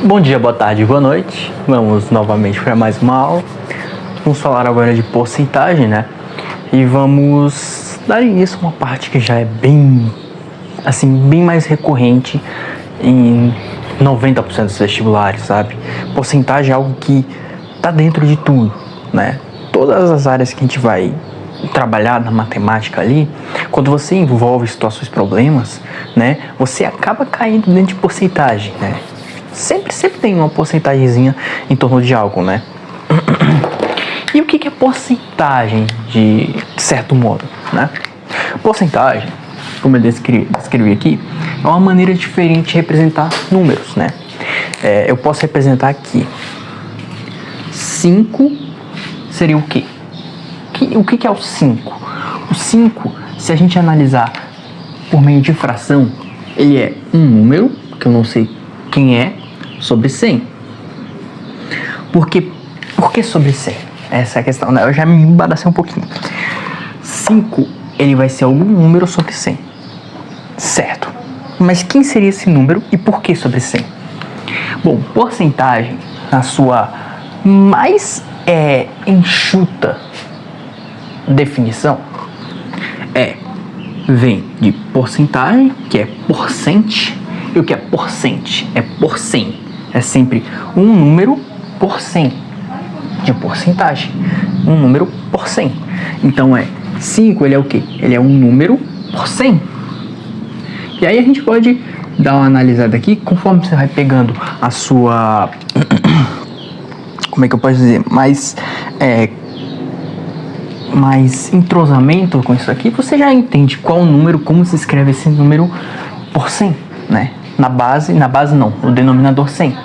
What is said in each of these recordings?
Bom dia, boa tarde, boa noite. Vamos novamente para mais uma aula. Vamos falar agora de porcentagem, né? E vamos dar início a uma parte que já é bem mais recorrente em 90% dos vestibulares, sabe? Porcentagem é algo que tá dentro de tudo, né? Todas as áreas que a gente vai trabalhar na matemática ali, quando você envolve situações, problemas, né? Você acaba caindo dentro de porcentagem, né? Sempre tem uma porcentagemzinha em torno de algo, né? E o que é porcentagem de certo modo, né? Porcentagem, como eu descrevi aqui, é uma maneira diferente de representar números, né? Eu posso representar aqui 5 seria o quê? O que é o 5? O 5, se a gente analisar por meio de fração, ele é um número, que eu não sei quem é, sobre 100. Por que sobre 100? Essa é a questão, né? Eu já me embadacei um pouquinho. 5, ele vai ser algum número sobre 100. Certo. Mas quem seria esse número e por que sobre 100? Bom, porcentagem, na sua mais enxuta definição, vem de porcentagem, que é porcente, e o que é porcente? É por 100. É sempre um número por 100 de porcentagem. Um número por 100. Então 5, ele é o quê? Ele é um número por 100. E aí a gente pode dar uma analisada aqui, conforme você vai pegando a sua... como é que eu posso dizer? Mais entrosamento com isso aqui, você já entende qual número, como se escreve esse número por 100, né? Na base não, no denominador 100.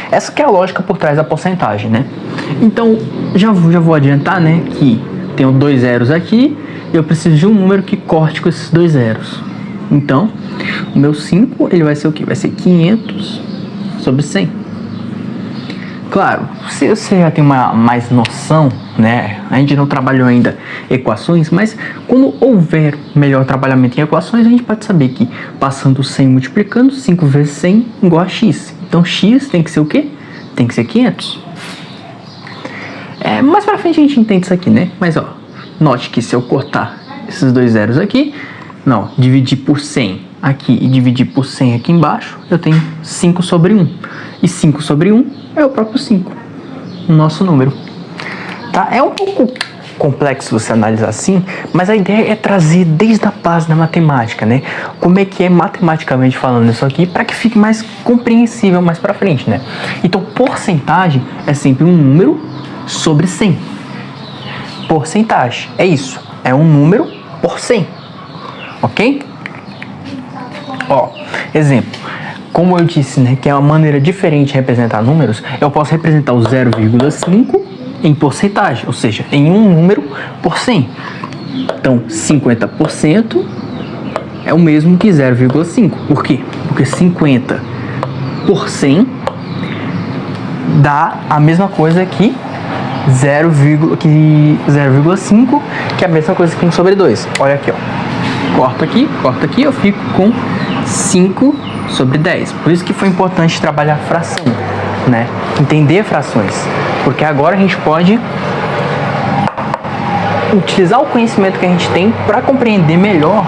Essa que é a lógica por trás da porcentagem, né? Então, já vou adiantar, né, que tenho 2 zeros aqui, eu preciso de um número que corte com esses 2 zeros. Então, o meu 5, ele vai ser o quê? Vai ser 500 sobre 100. Claro, se você já tem mais noção, né? A gente não trabalhou ainda equações, mas quando houver melhor trabalhamento em equações, a gente pode saber que passando 100 multiplicando, 5 vezes 100 igual a x. Então x tem que ser o quê? Tem que ser 500. Mais pra frente a gente entende isso aqui, né? Mas note que se eu cortar esses 2 zeros aqui, dividir por 100 aqui e dividir por 100 aqui embaixo, eu tenho 5 sobre 1. E 5 sobre 1 é o próprio 5, o nosso número. Tá? É um pouco complexo você analisar assim, mas a ideia é trazer desde a base da matemática, né? Como é que é matematicamente falando isso aqui, para que fique mais compreensível mais para frente, né? Então, porcentagem é sempre um número sobre 100. Porcentagem é isso, é um número por 100, ok? Exemplo. Como eu disse, né, que é uma maneira diferente de representar números, eu posso representar o 0,5 em porcentagem, ou seja, em um número por 100. Então, 50% é o mesmo que 0,5. Por quê? Porque 50 por 100 dá a mesma coisa que 0,5, que é a mesma coisa que 1 sobre 2. Olha aqui, corta aqui, eu fico com 5 sobre 10. Por isso que foi importante trabalhar fração, né? Entender frações. Porque agora a gente pode utilizar o conhecimento que a gente tem para compreender melhor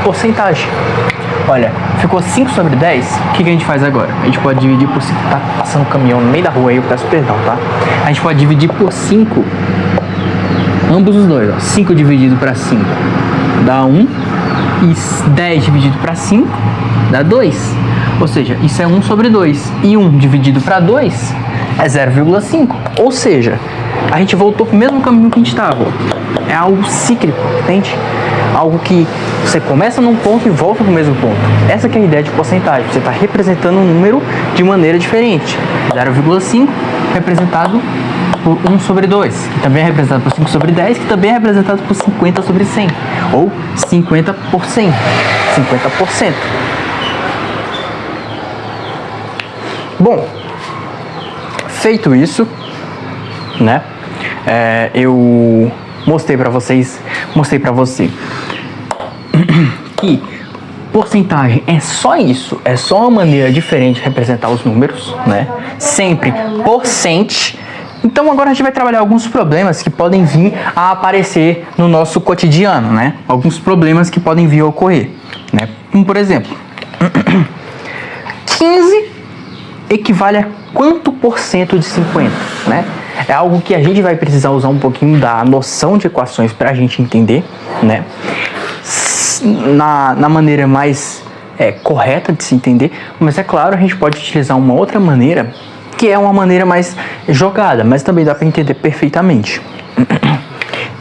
porcentagem. Olha, ficou 5 sobre 10. O que a gente faz agora? A gente pode dividir por 5. Tá passando um caminhão no meio da rua aí, eu peço perdão, tá? A gente pode dividir por 5. Ambos os dois, 5 dividido para 5 dá 1. E 10 dividido para 5 dá 2. Ou seja, isso é 1 sobre 2. E 1 dividido para 2 é 0,5. Ou seja, a gente voltou para o mesmo caminho que a gente estava. É algo cíclico, entende? Algo que você começa num ponto e volta para o mesmo ponto. Essa que é a ideia de porcentagem. Você está representando um número de maneira diferente. 0,5 representado por 1 sobre 2, que também é representado por 5 sobre 10, que também é representado por 50 sobre 100, ou 50 por 100, 50%. Bom, feito isso, né, eu mostrei para você que porcentagem é só isso, é só uma maneira diferente de representar os números, né? Sempre por cento. Então agora a gente vai trabalhar alguns problemas que podem vir a aparecer no nosso cotidiano, né? Alguns problemas que podem vir a ocorrer, né? Como por exemplo, 15 equivale a quanto por cento de 50, né? É algo que a gente vai precisar usar um pouquinho da noção de equações para a gente entender, né? Na maneira mais correta de se entender, mas é claro, a gente pode utilizar uma outra maneira, que é uma maneira mais jogada, mas também dá para entender perfeitamente.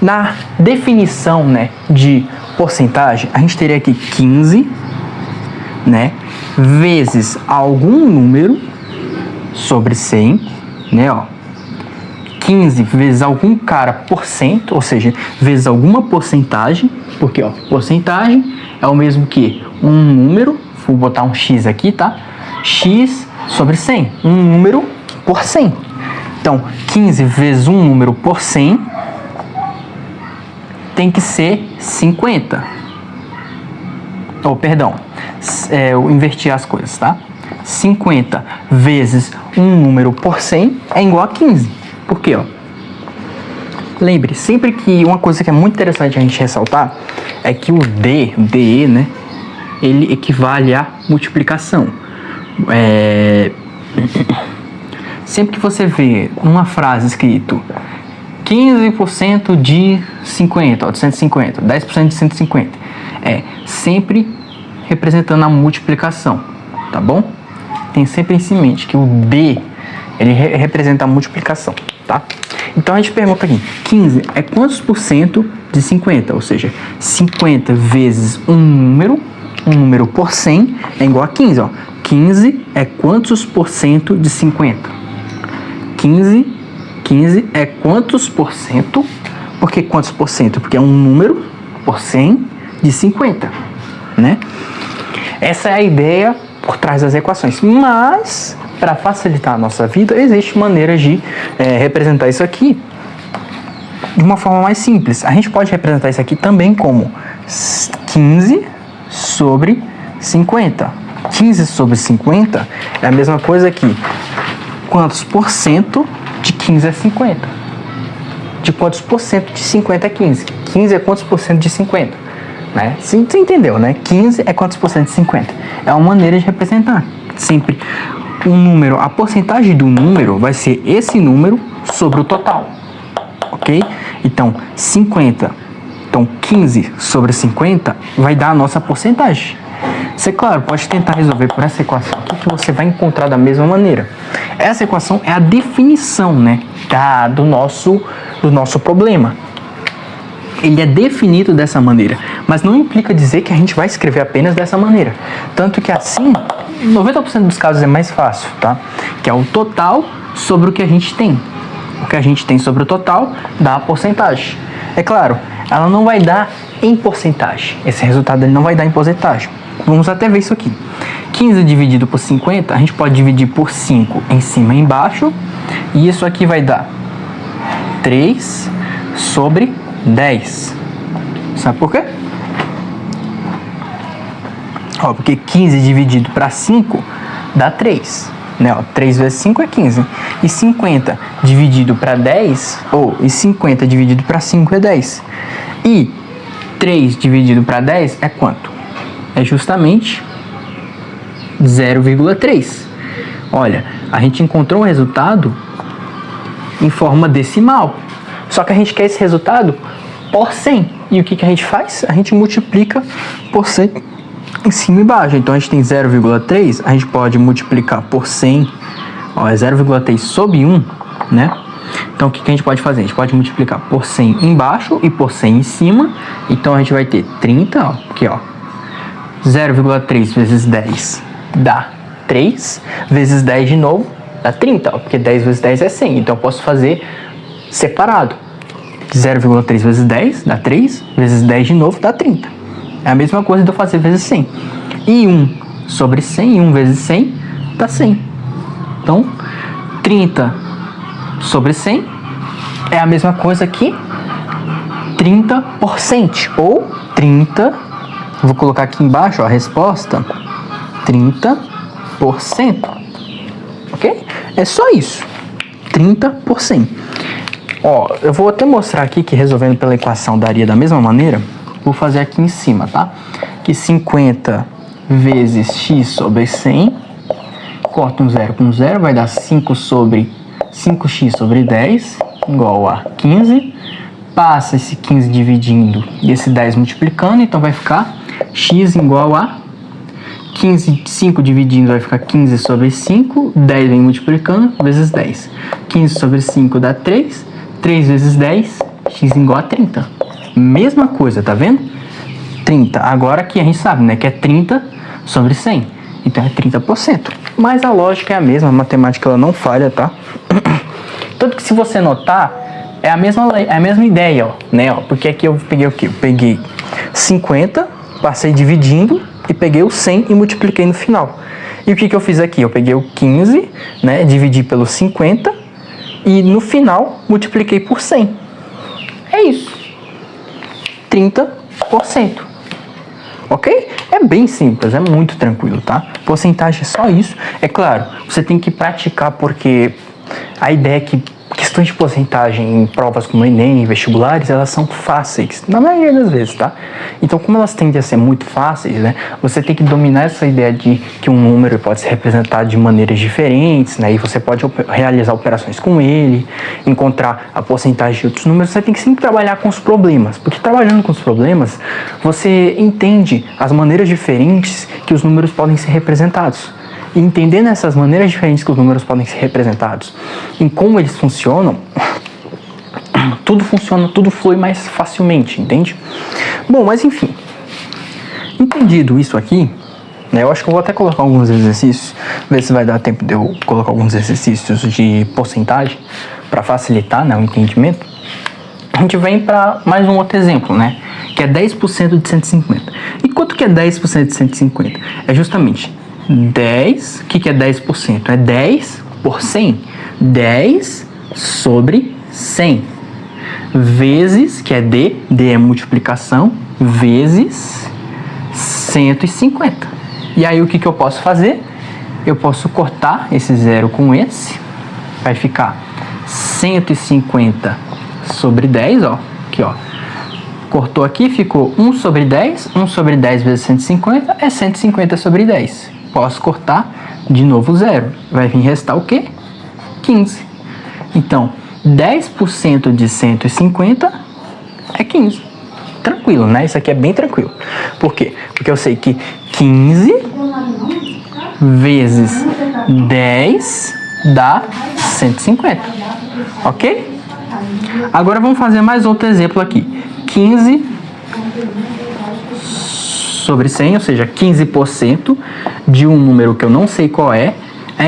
Na definição, né, de porcentagem, a gente teria aqui 15, né, vezes algum número sobre 100, né, ó. 15 vezes algum cara por cento, ou seja, vezes alguma porcentagem, porque ó, porcentagem é o mesmo que um número, vou botar um x aqui, tá? X sobre 100, um número por 100. Então, 15 vezes um número por 100 tem que ser 50. Oh, perdão, eu inverti as coisas, tá? 50 vezes um número por 100 é igual a 15. Por quê? Ó? Lembre, sempre que uma coisa que é muito interessante a gente ressaltar é que o DE, né, ele equivale à multiplicação. Sempre que você vê uma frase escrito 15% de 50, ó, de 150, 10% de 150, é sempre representando a multiplicação, tá bom? Tem sempre isso em mente, que o D, ele representa a multiplicação, tá? Então a gente pergunta aqui, 15 é quantos por cento de 50? Ou seja, 50 vezes um número por 100 é igual a 15, ó. 15 é quantos por cento de 50? 15 é quantos por cento? Por que quantos por cento? Porque é um número por 100 de 50, né? Essa é a ideia por trás das equações, mas para facilitar a nossa vida, existe maneiras de representar isso aqui de uma forma mais simples. A gente pode representar isso aqui também como 15 sobre 50. 15 sobre 50 é a mesma coisa que quantos por cento de 15 é 50. De quantos por cento de 50 é 15. 15 é quantos por cento de 50. Né? Você entendeu, né? 15 é quantos por cento de 50. É uma maneira de representar. Sempre um número, a porcentagem do número vai ser esse número sobre o total, ok? Então, 50, então 15 sobre 50 vai dar a nossa porcentagem. Você, claro, pode tentar resolver por essa equação aqui que você vai encontrar da mesma maneira. Essa equação é a definição, né, do nosso problema. Ele é definido dessa maneira, mas não implica dizer que a gente vai escrever apenas dessa maneira. Tanto que assim, 90% dos casos é mais fácil, tá? Que é o total sobre o que a gente tem. O que a gente tem sobre o total dá a porcentagem. É claro, ela não vai dar em porcentagem. Esse resultado ele não vai dar em porcentagem. Vamos até ver isso aqui. 15 dividido por 50, a gente pode dividir por 5 em cima e embaixo. E isso aqui vai dar 3 sobre 10. Sabe por quê? Ó, porque 15 dividido para 5 dá 3. Né? Ó, 3 vezes 5 é 15. E 50 dividido para 10, e 50 dividido para 5 é 10. E 3 dividido para 10 é quanto? É justamente 0,3. Olha, a gente encontrou um resultado em forma decimal. Só que a gente quer esse resultado por 100. E o que a gente faz? A gente multiplica por 100 em cima e embaixo. Então a gente tem 0,3, a gente pode multiplicar por 100. Ó, é 0,3 sobre 1, né? Então o que a gente pode fazer? A gente pode multiplicar por 100 embaixo e por 100 em cima. Então a gente vai ter 30, ó, aqui, ó. 0,3 vezes 10 dá 3, vezes 10 de novo dá 30, ó, porque 10 vezes 10 é 100. Então eu posso fazer separado. 0,3 vezes 10 dá 3, vezes 10 de novo dá 30. É a mesma coisa de eu fazer vezes 100. E 1 sobre 100, 1 vezes 100 dá 100. Então, 30 sobre 100 é a mesma coisa que 30%, ou 30 Vou colocar aqui embaixo, ó, a resposta, 30%. Ok? É só isso, 30%. Ó, eu vou até mostrar aqui que resolvendo pela equação daria da mesma maneira. Vou fazer aqui em cima, tá? Que 50 vezes x sobre 100, corta um zero com zero, vai dar 5x sobre 10, igual a 15. Passa esse 15 dividindo e esse 10 multiplicando, então vai ficar x igual a 15, 5 dividindo vai ficar 15 sobre 5, 10 vem multiplicando, vezes 10. 15 sobre 5 dá 3, 3 vezes 10, x igual a 30. Mesma coisa, tá vendo? 30. Agora aqui a gente sabe, né, que é 30 sobre 100. Então é 30%. Mas a lógica é a mesma, a matemática ela não falha, tá? Tanto que se você notar, é a mesma ideia, ó, né? Ó, porque aqui eu peguei o quê? Eu peguei 50, passei dividindo e peguei o 100 e multipliquei no final. E o que eu fiz aqui? Eu peguei o 15, né, dividi pelo 50 e no final multipliquei por 100. É isso. 30%. Ok? É bem simples, é muito tranquilo, tá? Porcentagem é só isso. É claro, você tem que praticar porque a ideia é que questões de porcentagem em provas como Enem e vestibulares, elas são fáceis, na maioria das vezes, tá? Então, como elas tendem a ser muito fáceis, né? Você tem que dominar essa ideia de que um número pode ser representado de maneiras diferentes, né? E você pode realizar operações com ele, encontrar a porcentagem de outros números. Você tem que sempre trabalhar com os problemas, porque trabalhando com os problemas, você entende as maneiras diferentes que os números podem ser representados. E entendendo essas maneiras diferentes que os números podem ser representados, em como eles funcionam, tudo funciona, tudo flui mais facilmente, entende? Bom, mas enfim, entendido isso aqui, né, eu acho que eu vou até colocar alguns exercícios, ver se vai dar tempo de eu colocar alguns exercícios de porcentagem para facilitar, né, o entendimento. A gente vem para mais um outro exemplo, né, que é 10% de 150. E quanto que é 10% de 150? É justamente 10, o que é 10%? É 10 por 100. 10 sobre 100. Vezes, que é D é multiplicação, vezes 150. E aí o que eu posso fazer? Eu posso cortar esse zero com esse. Vai ficar 150 sobre 10, ó. Aqui, ó. Cortou aqui, ficou 1 sobre 10. 1 sobre 10 vezes 150 é 150 sobre 10. Posso cortar de novo zero. Vai vir restar o quê? 15. Então, 10% de 150 é 15. Tranquilo, né? Isso aqui é bem tranquilo. Por quê? Porque eu sei que 15 vezes 10 dá 150. Ok? Agora vamos fazer mais outro exemplo aqui. 15 sobre 100, ou seja, 15% de um número que eu não sei qual é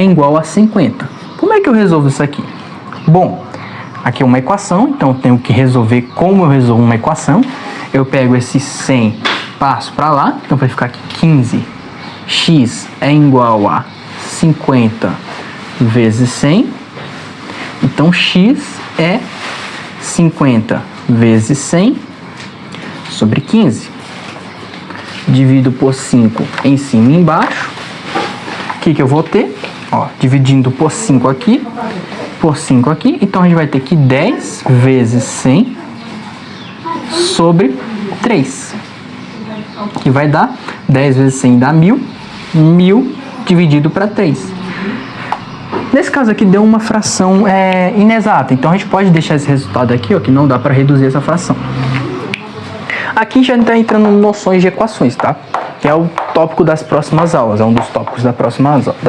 igual a 50. Como é que eu resolvo isso aqui? Bom, aqui é uma equação, então eu tenho que resolver como eu resolvo uma equação. Eu pego esse 100, passo para lá, então vai ficar aqui 15x é igual a 50 vezes 100. Então x é 50 vezes 100 sobre 15. Divido por 5 em cima e embaixo. O que eu vou ter? Ó, dividindo por 5 aqui, por 5 aqui. Então, a gente vai ter que 10 vezes 100 sobre 3. Que vai dar 10 vezes 100 dá 1000. 1000 dividido para 3. Nesse caso aqui deu uma fração inexata. Então, a gente pode deixar esse resultado aqui, ó, que não dá para reduzir essa fração. Aqui já está entrando noções de equações, tá? Que é o tópico das próximas aulas, é um dos tópicos das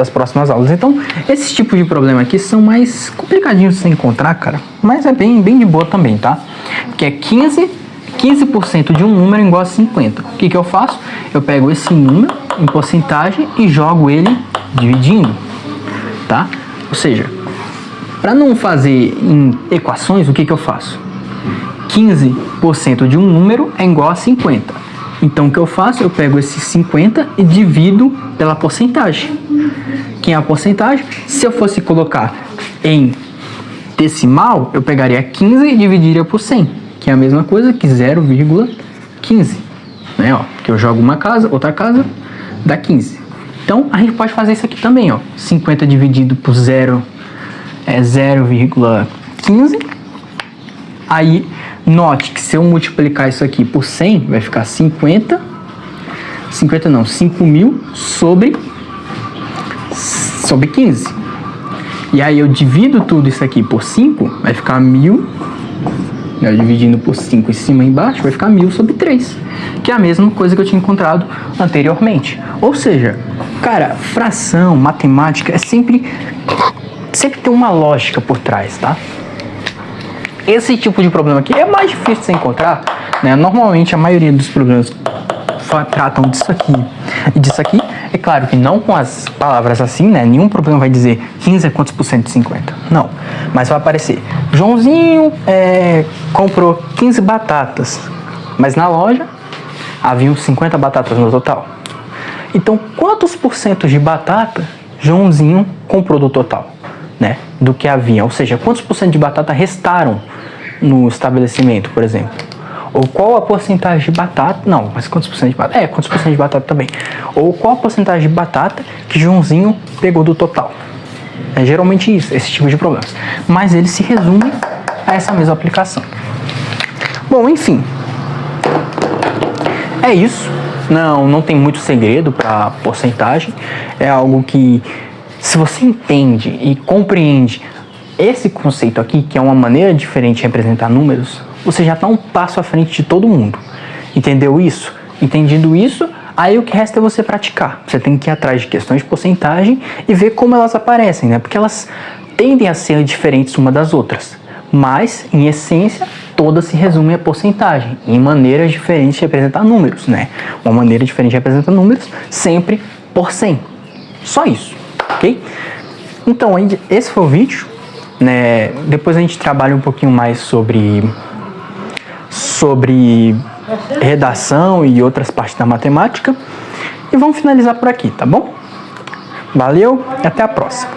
próximas aulas. Então, esses tipos de problema aqui são mais complicadinhos de se encontrar, cara. Mas é bem de boa também, tá? Que é 15% de um número igual a 50. O que eu faço? Eu pego esse número em porcentagem e jogo ele dividindo, tá? Ou seja, para não fazer em equações, o que eu faço? 15% de um número é igual a 50. Então, o que eu faço? Eu pego esse 50 e divido pela porcentagem. Quem é a porcentagem? Se eu fosse colocar em decimal, eu pegaria 15 e dividiria por 100, que é a mesma coisa que 0,15, né? né, ó, que eu jogo uma casa, outra casa, dá 15. Então, a gente pode fazer isso aqui também, ó, 50 dividido por 0 é 0,15. Aí, note que se eu multiplicar isso aqui por 100, vai ficar 5.000 sobre 15. E aí eu divido tudo isso aqui por 5, vai ficar 1.000, né, dividindo por 5 em cima e embaixo, vai ficar 1.000 sobre 3, que é a mesma coisa que eu tinha encontrado anteriormente. Ou seja, cara, fração, matemática, é sempre tem uma lógica por trás, tá? Esse tipo de problema aqui é mais difícil de você encontrar, né? Normalmente a maioria dos problemas tratam disso aqui e disso aqui. É claro que não com as palavras assim, né? Nenhum problema vai dizer 15 é quantos por cento de 50. Não. Mas vai aparecer: Joãozinho comprou 15 batatas, mas na loja haviam 50 batatas no total. Então, quantos por cento de batata Joãozinho comprou do total, né? Do que havia. Ou seja, quantos por cento de batata restaram no estabelecimento, por exemplo. Ou qual a porcentagem de batata... Não, mas quantos por cento de batata? Quantos por cento de batata também. Ou qual a porcentagem de batata que Joãozinho pegou do total. É geralmente isso, esse tipo de problemas. Mas ele se resume a essa mesma aplicação. Bom, enfim. É isso. Não tem muito segredo para porcentagem. É algo que, se você entende e compreende esse conceito aqui, que é uma maneira diferente de representar números, você já está um passo à frente de todo mundo. Entendeu isso? Entendido isso, aí o que resta é você praticar. Você tem que ir atrás de questões de porcentagem e ver como elas aparecem, né? Porque elas tendem a ser diferentes uma das outras. Mas, em essência, todas se resumem a porcentagem, em maneiras diferentes de representar números, né? Uma maneira diferente de representar números, sempre por 100. Só isso, ok? Então, esse foi o vídeo, né? Depois a gente trabalha um pouquinho mais sobre redação e outras partes da matemática. E vamos finalizar por aqui, tá bom? Valeu e até a próxima.